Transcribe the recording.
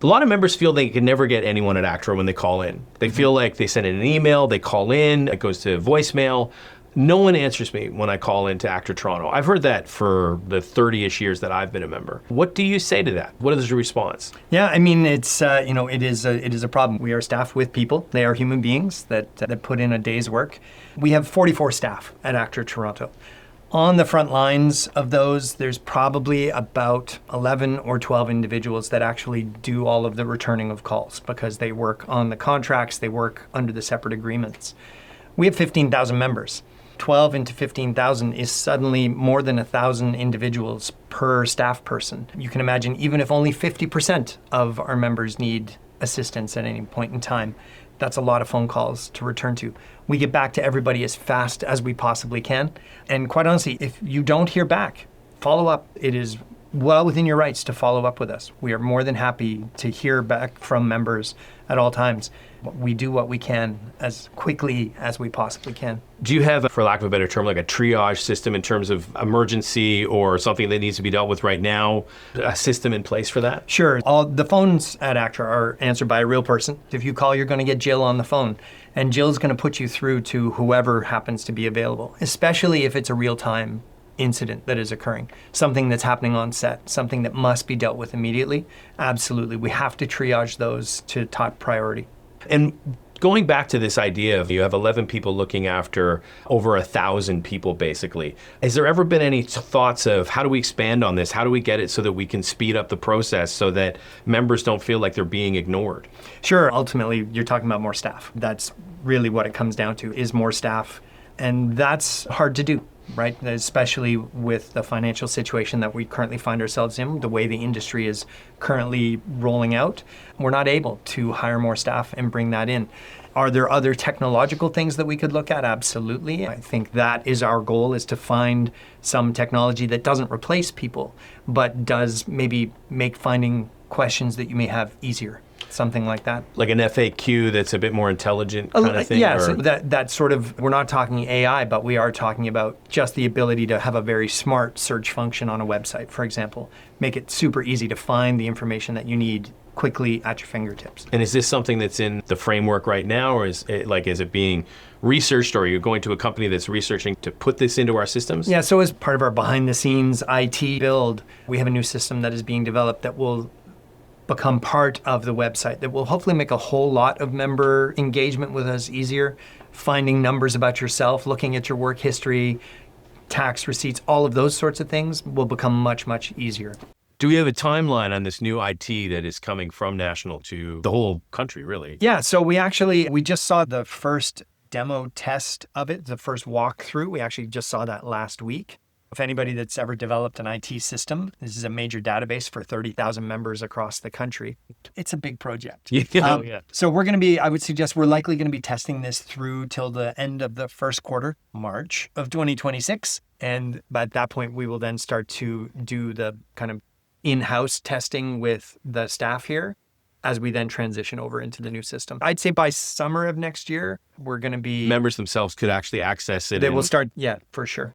A lot of members feel they can never get anyone at ACTRA when they call in. They feel like they send in an email, they call in, it goes to voicemail. No one answers me when I call into ACTRA Toronto. I've heard that for the 30-ish years that I've been a member. What do you say to that? What is your response? Yeah, I mean, it's it is a problem. We are staffed with people. They are human beings that put in a day's work. We have 44 staff at ACTRA Toronto. On the front lines of those, there's probably about 11 or 12 individuals that actually do all of the returning of calls because they work on the contracts, they work under the separate agreements. We have 15,000 members. 12 into 15,000 is suddenly more than 1,000 individuals per staff person. You can imagine, even if only 50% of our members need assistance at any point in time, that's a lot of phone calls to return to. We get back to everybody as fast as we possibly can. And quite honestly, if you don't hear back, follow up. It is well within your rights to follow up with us. We are more than happy to hear back from members at all times. We do what we can as quickly as we possibly can. Do you have, for lack of a better term, like a triage system in terms of emergency or something that needs to be dealt with right now, a system in place for that? Sure. All the phones at ACTRA are answered by a real person. If you call, you're going to get Jill on the phone, and Jill's going to put you through to whoever happens to be available, especially if it's a real-time incident that is occurring, something that's happening on set, something that must be dealt with immediately. Absolutely. We have to triage those to top priority. And going back to this idea of you have 11 people looking after over 1,000 people, basically, has there ever been any thoughts of how do we expand on this? How do we get it so that we can speed up the process so that members don't feel like they're being ignored? Sure. Ultimately, you're talking about more staff. That's really what it comes down to, is more staff. And that's hard to do, right? Especially with the financial situation that we currently find ourselves in, the way the industry is currently rolling out, we're not able to hire more staff and bring that in. Are there other technological things that we could look at? Absolutely. I think that is our goal, is to find some technology that doesn't replace people, but does maybe make finding questions that you may have easier. Something like that. Like an FAQ that's a bit more intelligent kind of thing? Yeah, so that sort of, we're not talking AI, but we are talking about just the ability to have a very smart search function on a website, for example. Make it super easy to find the information that you need quickly at your fingertips. And is this something that's in the framework right now, or is it being researched, or are you going to a company that's researching to put this into our systems? Yeah, so as part of our behind-the-scenes IT build, we have a new system that is being developed that will become part of the website, that will hopefully make a whole lot of member engagement with us easier. Finding numbers about yourself, looking at your work history, tax receipts, all of those sorts of things will become much, much easier. Do we have a timeline on this new IT that is coming from national to the whole country, really? Yeah, so we just saw the first demo test of it, the first walkthrough. We actually just saw that last week. If anybody that's ever developed an IT system, this is a major database for 30,000 members across the country. It's a big project. Yeah. So I would suggest we're likely going to be testing this through till the end of the first quarter, March of 2026. And at that point, we will then start to do the kind of in-house testing with the staff here as we then transition over into the new system. I'd say by summer of next year, we're going to be... Members themselves could actually access it. They will start, yeah, for sure.